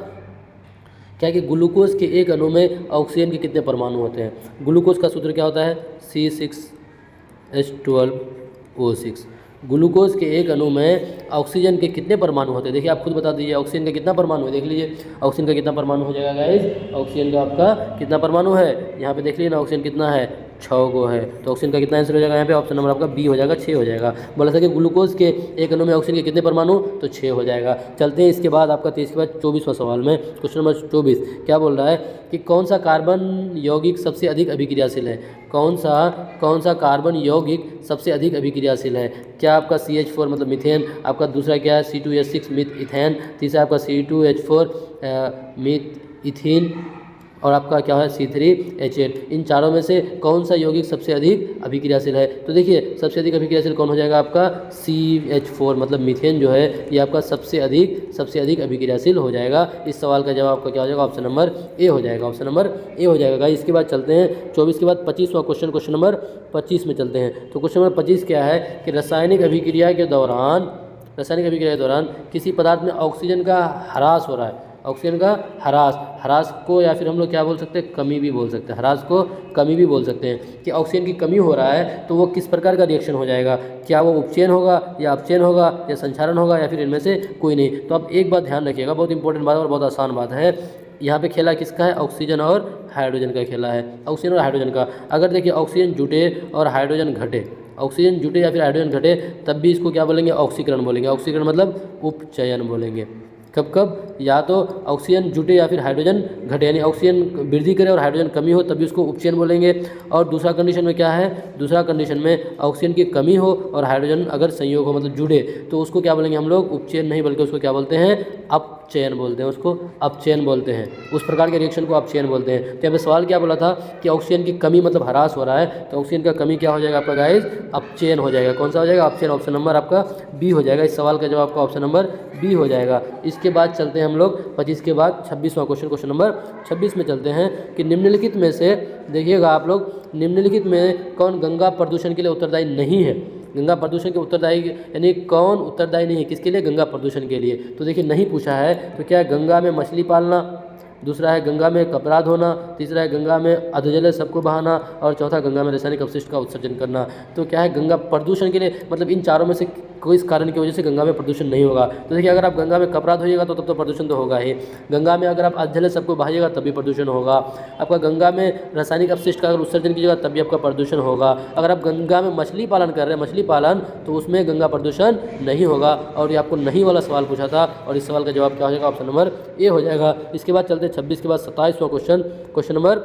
Speaker 1: क्या कि ग्लूकोज के एक अणु में ऑक्सीजन के कितने परमाणु होते हैं। ग्लूकोज का सूत्र क्या होता है, C6H12O6। ग्लूकोज के एक अणु में ऑक्सीजन के कितने परमाणु होते हैं, देखिए आप खुद बता दीजिए ऑक्सीजन का कितना परमाणु है, देख लीजिए ऑक्सीजन का कितना परमाणु हो जाएगा गाइज। ऑक्सीजन का आपका कितना परमाणु है, यहाँ पे देख लीजिए ना, ऑक्सीजन कितना है, 6 गो है। तो ऑक्सीजन का कितना आंसर हो जाएगा यहाँ पे, ऑप्शन नंबर आपका B हो जाएगा, 6 हो जाएगा। बोला था कि ग्लूकोज के एक अणु में ऑक्सीजन के कितने परमाणु, तो 6 हो जाएगा। चलते हैं इसके बाद आपका 23 के बाद 24वां सवाल में, क्वेश्चन नंबर 24 क्या बोल रहा है कि कौन सा कार्बन यौगिक सबसे अधिक अभिक्रियाशील है। कौन सा कार्बन यौगिक सबसे अधिक अभिक्रियाशील है। क्या आपका CH4 मतलब मीथेन, आपका दूसरा क्या है C2H6 मीथ इथेन, तीसरा आपका C2H4 मीथ इथीन, और आपका क्या है C3H8। इन चारों में से कौन सा यौगिक सबसे अधिक अभिक्रियाशील है। तो देखिए सबसे अधिक अभिक्रियाशील कौन हो जाएगा, आपका CH4 मतलब मीथेन जो है ये आपका सबसे अधिक अभिक्रियाशील हो जाएगा। इस सवाल का जवाब आपका क्या हो जाएगा, ऑप्शन नंबर A हो जाएगा, ऑप्शन नंबर A हो जाएगा। इसके बाद चलते हैं 24 के बाद 25वां क्वेश्चन, क्वेश्चन नंबर 25 में चलते हैं। तो क्वेश्चन नंबर 25 क्या है कि रासायनिक अभिक्रिया के दौरान किसी पदार्थ में ऑक्सीजन का ह्रास हो रहा है। ऑक्सीजन का ह्रास को या फिर हम लोग क्या बोल सकते हैं, कमी भी बोल सकते हैं, ह्रास को कमी भी बोल सकते हैं कि ऑक्सीजन की कमी हो रहा है तो वो किस प्रकार का रिएक्शन हो जाएगा। क्या वो उपचयन होगा या अपचयन होगा या संचारण होगा या फिर इनमें से कोई नहीं। तो आप एक बात ध्यान रखिएगा, बहुत इंपॉर्टेंट बात और बहुत आसान बात है। यहाँ पे खेला किसका है, ऑक्सीजन और हाइड्रोजन का खेला है, ऑक्सीजन और हाइड्रोजन का। अगर देखिए ऑक्सीजन जुटे और हाइड्रोजन घटे, ऑक्सीजन जुटे या फिर हाइड्रोजन घटे, तब भी इसको क्या बोलेंगे, ऑक्सीकरण बोलेंगे। ऑक्सीकरण मतलब उपचयन बोलेंगे। कब या तो ऑक्सीजन जुटे या फिर हाइड्रोजन घटे, यानी ऑक्सीजन वृद्धि करे और हाइड्रोजन कमी हो तभी उसको उपचयन बोलेंगे। और दूसरा कंडीशन में क्या है, दूसरा कंडीशन में ऑक्सीजन की कमी हो और हाइड्रोजन अगर संयोग हो मतलब जुड़े, तो उसको क्या बोलेंगे हम लोग, उपचयन नहीं बल्कि उसको क्या बोलते हैं, अपचयन अपचयन बोलते हैं, उसको अपचयन बोलते हैं, उस प्रकार के रिएक्शन को अपचयन बोलते हैं। तो यहाँ पे सवाल क्या बोला था कि ऑक्सीजन की कमी मतलब ह्रास हो रहा है, तो ऑक्सीजन का कमी क्या हो जाएगा आपका गाइस, अपचयन हो जाएगा। कौन सा हो जाएगा, अपचयन। ऑप्शन नंबर आपका बी हो जाएगा। इस सवाल का जवाब आपका ऑप्शन नंबर बी हो जाएगा। इसके बाद चलते हैं हम लोग 25 के बाद 26वां क्वेश्चन, क्वेश्चन नंबर 26 में चलते हैं कि निम्नलिखित में से देखिएगा आप लोग, निम्नलिखित में कौन गंगा प्रदूषण के लिए उत्तरदायी नहीं है। गंगा प्रदूषण के उत्तरदायी यानी कौन उत्तरदायी नहीं है, किसके लिए, गंगा प्रदूषण के लिए। तो देखिए नहीं पूछा है, तो क्या है, गंगा में मछली पालना, दूसरा है गंगा में कपड़ा धोना, तीसरा है गंगा में अधजल सबको बहाना, और चौथा गंगा में रासायनिक अपशिष्ट का उत्सर्जन करना। तो क्या है, गंगा प्रदूषण के लिए मतलब इन चारों में से कोई इस कारण की वजह से गंगा में प्रदूषण नहीं होगा। तो देखिए अगर आप गंगा में कपड़ा धोइएगा तो तब तो प्रदूषण तो होगा ही, गंगा में अगर आप अधजल सबको बहाइएगा तब भी प्रदूषण होगा, आपका गंगा में रासायनिक अपशिष्ट का अगर उत्सर्जन कीजिएगा तब भी आपका प्रदूषण होगा। अगर आप गंगा में मछली पालन कर रहे हैं, मछली पालन, तो उसमें गंगा प्रदूषण नहीं होगा। और ये आपको नहीं वाला सवाल पूछा था, और इस सवाल का जवाब क्या हो जाएगा, ऑप्शन नंबर ए हो जाएगा। इसके बाद चलते 26 के बाद 27वां क्वेश्चन, क्वेश्चन नंबर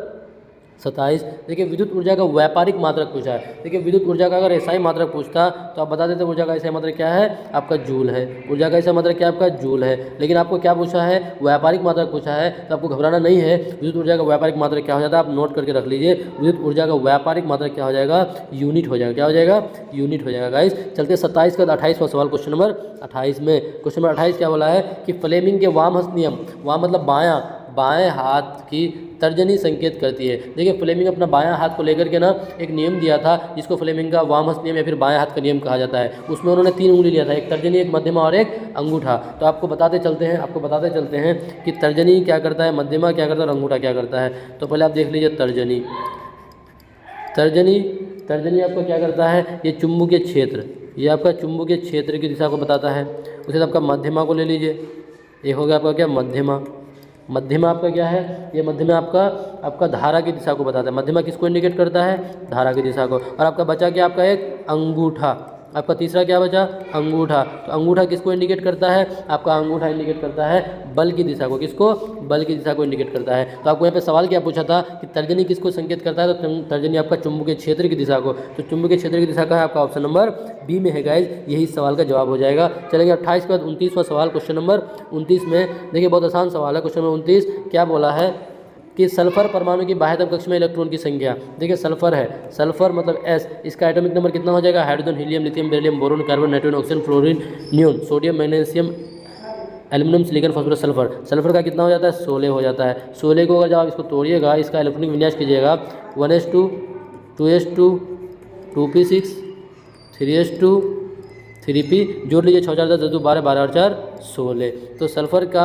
Speaker 1: 27। देखिए विद्युत ऊर्जा का व्यापारिक मात्रक पूछा है। देखिए विद्युत ऊर्जा का अगर एसआई मात्रक पूछता तो आप बता देते ऊर्जा का एसआई मात्रक क्या है, आपका जूल है। ऊर्जा का एसआई मात्रक क्या है, आपका जूल है। लेकिन आपको क्या पूछा है, व्यापारिक मात्रक पूछा है, तो आपको घबराना नहीं है। विद्युत ऊर्जा का व्यापारिक मात्रक क्या हो जाता है, आप नोट करके रख लीजिए। विद्युत ऊर्जा का व्यापारिक मात्रक क्या हो जाएगा, यूनिट हो जाएगा। क्या हो जाएगा, यूनिट हो जाएगा। गाइस चलते 27 का 28वां सवाल, क्वेश्चन नंबर 28 में। क्वेश्चन नंबर 28 क्या बोला है कि फ्लेमिंग के वामहस्त नियम, वाम मतलब बाएं हाथ की तर्जनी संकेत करती है। देखिए फ्लेमिंग अपना बायां हाथ को लेकर के ना एक नियम दिया था, जिसको फ्लेमिंग का वामहस्त नियम या फिर बाएं हाथ का नियम कहा जाता है। उसमें उन्होंने 3 उंगली लिया था, एक तर्जनी, एक मध्यमा और एक अंगूठा। तो आपको बताते चलते हैं कि तर्जनी क्या करता है, मध्यमा क्या करता है और अंगूठा क्या करता है। तो पहले आप देख लीजिए तर्जनी आपको क्या करता है, ये चुंबकीय क्षेत्र, ये आपका चुंबकीय क्षेत्र की दिशा को बताता है। उसे तो आपका मध्यमा को ले लीजिए, एक हो गया आपका क्या, मध्यमा आपका क्या है, ये मध्यमा आपका धारा की दिशा को बताता है। मध्यमा किसको इंडिकेट करता है, धारा की दिशा को। और आपका बचा क्या, आपका एक अंगूठा, आपका तीसरा क्या बचा, अंगूठा। तो अंगूठा किसको इंडिकेट करता है, आपका अंगूठा इंडिकेट करता है बल की दिशा को। किसको, बल की दिशा को इंडिकेट करता है। तो आपको यहाँ पे सवाल क्या पूछा था कि तर्जनी किसको संकेत करता है, तो तर्जनी आपका चुंबकीय क्षेत्र की दिशा को। तो चुंबकीय क्षेत्र की दिशा का है आपका ऑप्शन नंबर बी में है गाइज, यही इस सवाल का जवाब हो जाएगा। चलेंगे 28 के बाद 29वां सवाल, क्वेश्चन नंबर 29 में। देखिए बहुत आसान सवाल है। क्वेश्चन नंबर 29 क्या बोला है कि सल्फर परमाणु की बाह्यतम कक्ष में इलेक्ट्रॉन की संख्या। देखिए सल्फर है, सल्फर मतलब एस, इसका एटॉमिक नंबर कितना हो जाएगा, hydrogen, helium, lithium, beryllium, boron, carbon, nitrogen, oxygen, fluorine, neon, sodium, magnesium, aluminium, silicon, phosphorus, sulphur का कितना हो जाता है, 16 हो जाता है। 16 को अगर जब आप इसको तोड़िएगा, इसका इलेक्ट्रॉनिक विन्यास कीजिएगा 1s2 2s2 2p6 3s2 3p, जोड़ लीजिए 6 4 10 10 12 12 और 4 16। तो सल्फर का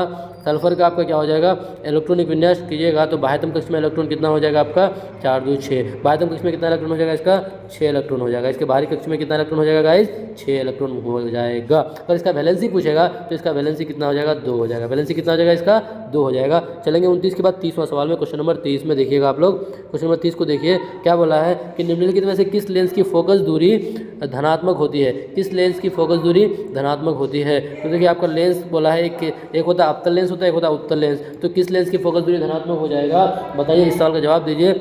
Speaker 1: आपका क्या हो जाएगा, इलेक्ट्रॉनिक विन्यास कीजिएगा तो बाह्यतम कक्ष में इलेक्ट्रॉन कितना हो जाएगा आपका 4 2 6। बाह्यतम कक्ष में कितना इलेक्ट्रॉन हो जाएगा, इसका 6 इलेक्ट्रॉन हो जाएगा। इसके बाहरी कक्ष में कितना इलेक्ट्रॉन हो जाएगा गाइस, 6 इलेक्ट्रॉन हो जाएगा। अगर इसका वैलेंसी पूछेगा तो इसका वैलेंसी कितना हो जाएगा, 2 हो जाएगा। वैलेंसी कितना हो जाएगा, इसका 2 हो जाएगा। चलेंगे 29 के बाद 30वां सवाल में, क्वेश्चन नंबर 30 में। देखिएगा आप लोग क्वेश्चन नंबर 30 को देखिए, क्या बोला है कि निम्नलिखित में से किस लेंस की फोकस दूरी धनात्मक होती है, किस लेंस की फोकस दूरी धनात्मक होती है। तो देखिए आपका लेंस बोला है, एक होता है अवतल लेंस होता है, एक होता है उत्तल लेंस। तो किस लेंस की फोकस दूरी धनात्मक हो जाएगा, बताइए, इस सवाल का जवाब दीजिए।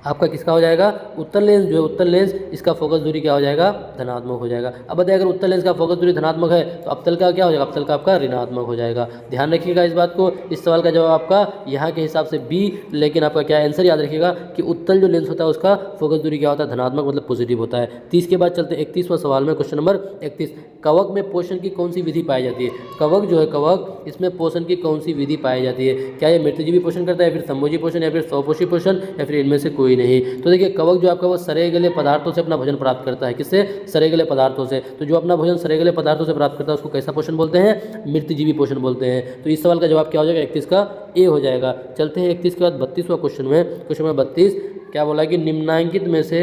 Speaker 1: आपका किसका हो जाएगा, उत्तल लेंस जो है, उत्तल लेंस, इसका फोकस दूरी क्या हो जाएगा, धनात्मक हो जाएगा। अब बताइए अगर उत्तल लेंस का फोकस दूरी धनात्मक है तो अवतल का क्या हो जाएगा, अवतल का आपका ऋणात्मक हो जाएगा। ध्यान रखिएगा इस बात को। इस सवाल का जवाब आपका यहाँ के हिसाब से बी, लेकिन आपका क्या आंसर याद रखिएगा कि उत्तल जो लेंस होता है उसका फोकस दूरी क्या होता है, धनात्मक मतलब पॉजिटिव होता है। 30 के बाद चलते 31वां सवाल में, क्वेश्चन नंबर 31। कवक में पोषण की कौन सी विधि पाई जाती है। कवक जो है, कवक, इसमें पोषण की कौन सी विधि पाई जाती है। क्या ये मृतजीवी पोषण करता है, फिर समभोजी पोषण, या फिर स्वपोषी पोषण, या फिर इनमें से कोई नहीं। तो देखिए कवक जो आपका वो सड़े गले पदार्थों से अपना भोजन प्राप्त करता है। किससे, सड़े गले पदार्थों से। तो जो अपना भोजन सड़े गले पदार्थों से प्राप्त करता है उसको कैसा पोषण बोलते हैं, मृतजीवी पोषण बोलते हैं। तो इस सवाल का जवाब क्या हो जाएगा, 31 का ए हो जाएगा। चलते हैं 31 के बाद 32वां क्वेश्चन में। क्वेश्चन नंबर 32 क्या बोला कि निम्नांकित में से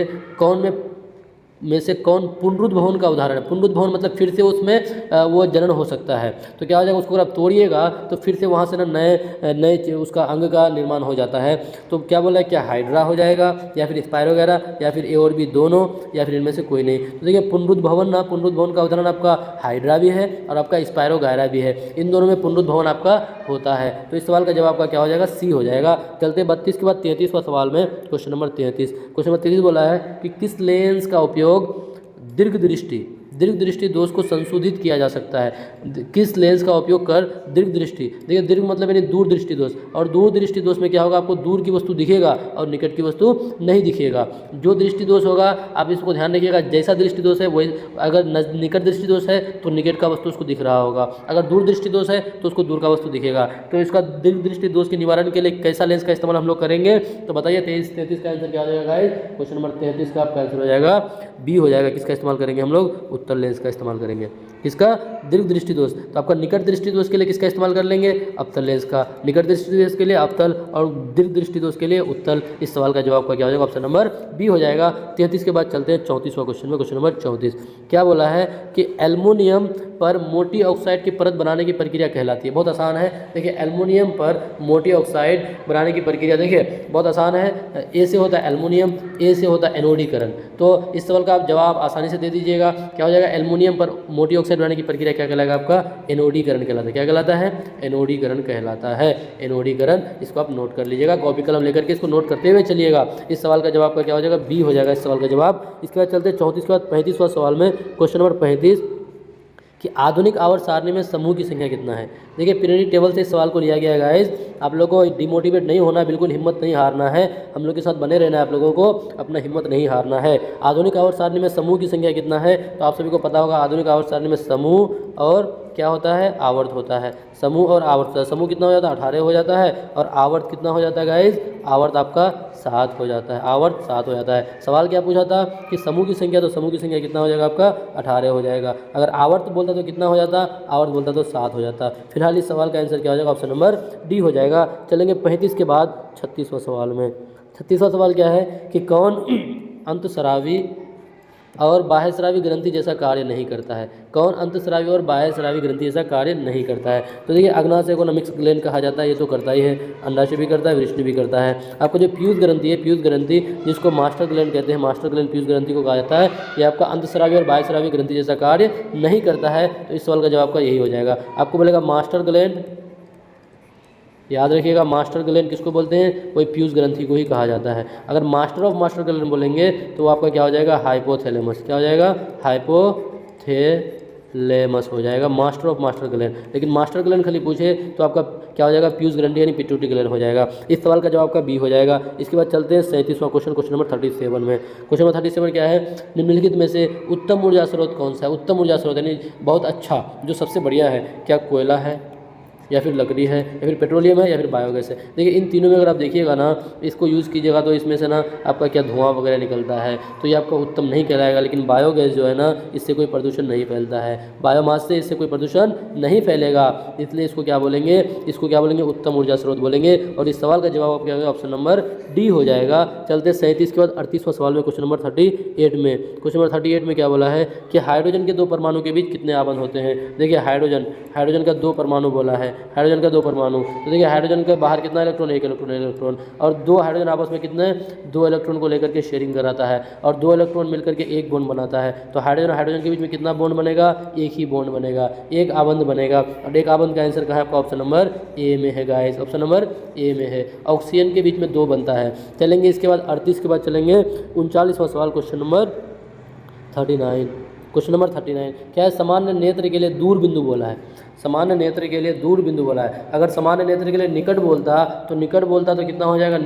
Speaker 1: कौन पुनरुद्ध भवन का उदाहरण है। पुनरुद्ध भवन मतलब फिर से उसमें वो जनन हो सकता है। तो क्या हो जाएगा, उसको अगर आप तोड़िएगा तो फिर से वहाँ से ना नए उसका अंग का निर्माण हो जाता है। तो क्या बोला है, क्या हाइड्रा हो जाएगा, या फिर स्पायरोगैरा, या फिर ए और बी दोनों, या फिर इनमें से कोई नहीं। तो देखिए पुनरुद्ध भवन का उदाहरण आपका हाइड्रा भी है और आपका स्पायरोगैरा भी है। इन दोनों में पुनरुद्ध भवन आपका होता है। तो इस सवाल का जवाब का क्या हो जाएगा, सी हो जाएगा। चलते 32 के बाद 33वां सवाल में, क्वेश्चन नंबर 33। क्वेश्चन नंबर 33 बोला है कि किस लेंस का उपयोग दीर्घ दृष्टि, दीर्घ दृष्टि दोष को संशोधित किया जा सकता है। किस लेंस का उपयोग कर दीर्घ दृष्टि, देखिए दीर्घ मतलब यानी दूर दृष्टि दोष, और दूर दृष्टि दोष में क्या होगा, आपको दूर की वस्तु दिखेगा और निकट की वस्तु नहीं दिखेगा। जो दृष्टि दोष होगा आप इसको ध्यान रखिएगा, जैसा दृष्टि दोष है वही, अगर निकट दृष्टि दोष है तो निकट का वस्तु उसको दिख रहा होगा, अगर दूर दृष्टि दोष है तो उसको दूर का वस्तु दिखेगा। तो इसका दीर्घ दृष्टि दोष के निवारण के लिए कैसा लेंस का इस्तेमाल हम लोग करेंगे, तो बताइए 33 का आंसर क्या हो जाएगा गाइस, क्वेश्चन नंबर 33 का आपका आंसर हो जाएगा बी हो जाएगा। किसका इस्तेमाल करेंगे हम लोग, उत्तल लेंस का इस्तेमाल करेंगे। किसका, दीर्घ दृष्टि दोष। तो आपका निकट दृष्टि दोष के लिए किसका इस्तेमाल कर लेंगे, अवतल लेंस का। निकट दृष्टि दोष के लिए अवतल और दीर्घ दृष्टि दोष के लिए उत्तल। इस सवाल का जवाब का क्या हो जाएगा, ऑप्शन नंबर बी हो जाएगा। 33 के बाद चलते हैं 34वां क्वेश्चन में। क्वेश्चन नंबर 34 क्या बोला है कि एल्युमिनियम पर मोटी ऑक्साइड की परत बनाने की प्रक्रिया कहलाती है। बहुत आसान है, देखिए एल्युमिनियम पर मोटी ऑक्साइड बनाने की प्रक्रिया देखिए बहुत आसान है। ए से होता है एल्युमिनियम, ए से होता है एनोडीकरण। तो इस सवाल का आप जवाब आसानी से दे दीजिएगा। क्या हो जाएगा, एल्युमिनियम पर मोटी ऑक्साइड बनाने की प्रक्रिया क्या कहलाएगा आपका, एनोडीकरण कहलाता है। क्या कहलाता है, एनोडीकरण कहलाता है। एनोडीकरण, इसको आप नोट कर लीजिएगा, कॉपी कलम लेकर के इसको नोट करते हुए चलिएगा। इस सवाल का जवाब का क्या हो जाएगा, बी हो जाएगा इस सवाल का जवाब। इसके बाद चलते 34 के बाद 35वां सवाल में। क्वेश्चन नंबर 35 कि आधुनिक आवर्त सारणी में समूह की संख्या कितना है। देखिए पीरियोडिक टेबल से इस सवाल को लिया गया है गाइस। आप लोगों को डिमोटिवेट नहीं होना, बिल्कुल हिम्मत नहीं हारना है, हम लोग के साथ बने रहना है, आप लोगों को अपना हिम्मत नहीं हारना है। आधुनिक आवर्त सारणी में समूह की संख्या कितना है, तो आप सभी को पता होगा आधुनिक आवर्त सारणी में समूह और क्या होता है, आवर्त होता है। समूह और आवर्त होता है। समूह कितना हो जाता है, 18 हो जाता है, और आवर्त कितना हो जाता है गाइस, आवर्त आपका 7 हो जाता है। आवर्त 7 हो जाता है। सवाल क्या पूछा था कि समूह की संख्या, तो समूह की संख्या कितना हो जाएगा आपका, 18 हो जाएगा। अगर आवर्त बोलता तो कितना हो जाता, आवर्त बोलता तो 7 हो जाता। फिलहाल इस सवाल का आंसर क्या हो जाएगा, ऑप्शन नंबर डी हो जाएगा। चलेंगे 35 के बाद 36वां सवाल में। 36वां सवाल क्या है कि कौन अंतःस्रावी और बाह्यस्रावी ग्रंथि जैसा कार्य नहीं करता है। कौन अंतःस्रावी और बाह्यस्रावी ग्रंथि जैसा कार्य नहीं करता है। तो देखिए अग्नाशय को मिक्स ग्लैंड कहा जाता है, ये तो करता ही है, अंडाशय भी करता है, वृष्णि भी करता है। आपको जो पीयूष ग्रंथि है, पीयूष ग्रंथि जिसको मास्टर ग्लैंड कहते हैं, मास्टर ग्लैंड पीयूष ग्रंथि को कहा जाता है, ये आपका अंतःस्रावी और बाह्यस्रावी ग्रंथि जैसा कार्य नहीं करता है। तो इस सवाल का जवाब का यही हो जाएगा। आपको बोलेगा मास्टर ग्लैंड, याद रखिएगा मास्टर ग्लैंड किसको बोलते हैं, वही पीयूष ग्रंथि को ही कहा जाता है। अगर मास्टर ऑफ मास्टर ग्लैंड बोलेंगे तो आपका क्या हो जाएगा, हाइपोथैलेमस। क्या हो जाएगा, हाइपोथैलेमस हो जाएगा, मास्टर ऑफ मास्टर ग्लैंड। लेकिन मास्टर ग्लैंड खाली पूछे तो आपका क्या हो जाएगा, पीयूष ग्रंथि यानी पिट्यूटरी ग्लैंड हो जाएगा। इस सवाल का जवाब का बी हो जाएगा। इसके बाद चलते हैं 37वां क्वेश्चन, क्वेश्चन नंबर 37 में। क्वेश्चन नंबर 37 क्या है, निम्नलिखित में से उत्तम ऊर्जा स्रोत कौन सा है। उत्तम ऊर्जा स्रोत यानी बहुत अच्छा, जो सबसे बढ़िया है, क्या कोयला है, या फिर लकड़ी है, या फिर पेट्रोलियम है, या फिर बायोगैस है। देखिए इन तीनों में अगर आप देखिएगा ना, इसको यूज़ कीजिएगा तो इसमें से ना आपका क्या धुआं वगैरह निकलता है, तो ये आपका उत्तम नहीं कहलाएगा। लेकिन बायोगैस जो है ना, इससे कोई प्रदूषण नहीं फैलता है, बायोमास से इससे कोई प्रदूषण नहीं फैलेगा, इसलिए इसको क्या बोलेंगे, इसको क्या बोलेंगे, उत्तम ऊर्जा स्रोत बोलेंगे। और इस सवाल का जवाब क्या होगा, ऑप्शन नंबर डी हो जाएगा। चलते 37 के बाद 38वां सवाल में, क्वेश्चन नंबर 38 में। क्वेश्चन नंबर 38 में क्या बोला है कि हाइड्रोजन के 2 परमाणु के बीच कितने आबंध होते हैं। देखिए हाइड्रोजन का 2 परमाणु बोला है, हाइड्रोजन का 2 परमाणु। तो देखिए हाइड्रोजन के बाहर कितना इलेक्ट्रॉन, एक इलेक्ट्रॉन, और 2 हाइड्रोजन आपस में कितने, 2 इलेक्ट्रॉन को लेकर के शेयरिंग कराता है, और 2 इलेक्ट्रॉन मिलकर के एक बॉन्ड बनाता है। तो हाइड्रोजन के बीच में कितना बॉन्ड बनेगा, एक ही बॉन्ड बनेगा, एक आबंध बनेगा। और एक आबंध का आंसर कहाँ है आपका, ऑप्शन नंबर ए में है गाइस, ऑप्शन नंबर ए में है। ऑक्सीजन के बीच में 2 बनता है। चलेंगे इसके बाद 38 के बाद चलेंगे 39वां सवाल, क्वेश्चन नंबर 39। क्वेश्चन नंबर 39 क्या है, सामान्य नेत्र के लिए दूर बिंदु बोला है। सामान्य नेत्र के लिए दूर बिंदु बोला है। अगर सामान्य नेत्र के लिए निकट बोलता तो कितना हो जाएगा,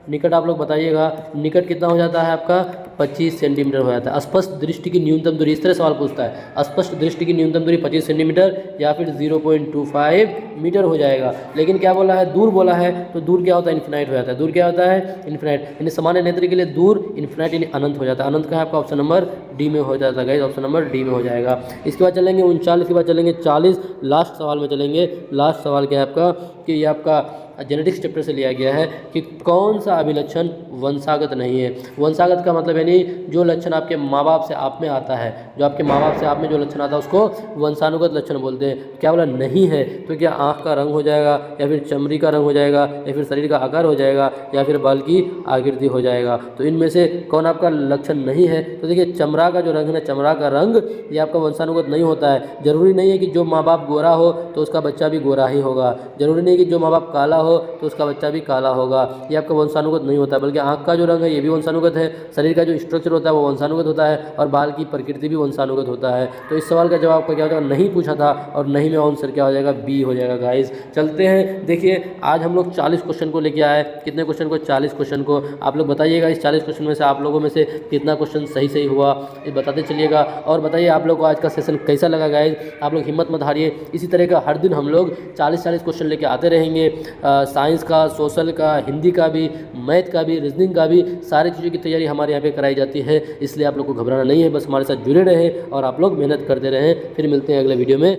Speaker 1: निकट आप लोग बताइएगा, निकट कितना हो जाता है आपका, 25 सेंटीमीटर हो जाता है। स्पष्ट दृष्टि की न्यूनतम दूरी, इस तरह सवाल पूछता है, स्पष्ट दृष्टि की न्यूनतम दूरी 25 सेंटीमीटर या फिर 0.25 मीटर हो जाएगा। लेकिन क्या बोला है, दूर बोला है, तो दूर क्या होता है, इन्फिनाइट हो जाता है। दूर क्या होता है, इन्फिनाइट, यानी सामान्य नेत्र के लिए दूर इन्फिनाइट यानी अनंत हो जाता है। अनंत का है आपका ऑप्शन नंबर डी में हो जाता है, ऑप्शन नंबर डी में हो जाएगा। इसके बाद चलेंगे 39 के बाद चलेंगे 40, लास्ट सवाल में चलेंगे। लास्ट सवाल क्या है आपका कि ये आपका जेनेटिक्स चैप्टर से लिया गया है कि कौन सा अभिलक्षण वंशागत नहीं है। वंशागत का मतलब यानी जो लक्षण आपके माँ बाप से आप में आता है, जो आपके माँ बाप से आप में जो लक्षण आता है उसको वंशानुगत लक्षण बोलते हैं। क्या बोला, नहीं है, तो क्या आँख का रंग हो जाएगा, या फिर चमड़ी का रंग हो जाएगा, या फिर शरीर का आकार हो जाएगा, या फिर बाल की आकृति हो जाएगा। तो इनमें से कौन आपका लक्षण नहीं है, तो देखिए चमड़ा का जो रंग है ना, चमड़ा का रंग ये आपका वंशानुगत नहीं होता है। जरूरी नहीं है कि जो माँ बाप गोरा हो तो उसका बच्चा भी गोरा ही होगा, जरूरी नहीं कि जो माँ बाप काला हो तो उसका बच्चा भी काला होगा, ये आपका वंशानुगत नहीं होता। बल्कि आँख का जो रंग है ये भी वंशानुगत है, शरीर का जो स्ट्रक्चर होता है वो वंशानुगत होता है, और बाल की प्रकृति भी कौन सा अनुगत होता है। तो इस सवाल का जवाब का क्या हो जाएगा, नहीं पूछा था और नहीं में आंसर क्या हो जाएगा, बी हो जाएगा गाइस। चलते हैं, देखिए आज हम लोग 40 क्वेश्चन को लेके आए। कितने क्वेश्चन को, 40 क्वेश्चन को। आप लोग बताइएगा इस 40 क्वेश्चन में से आप लोगों में से कितना क्वेश्चन सही हुआ, ये बताते चलिएगा। और बताइए आप लोग को आज का सेशन कैसा लगा गाइस। आप लोग हिम्मत मत हारिए, इसी तरह का हर दिन हम लोग 40 क्वेश्चन लेके आते रहेंगे। साइंस का, सोशल का, हिंदी का भी, मैथ का भी, रीजनिंग का भी, सारी चीज़ों की तैयारी हमारे यहाँ पे कराई जाती है। इसलिए आप लोग को घबराना नहीं है, बस हमारे साथ जुड़े रहें और आप लोग मेहनत करते रहें। फिर मिलते हैं अगले वीडियो में।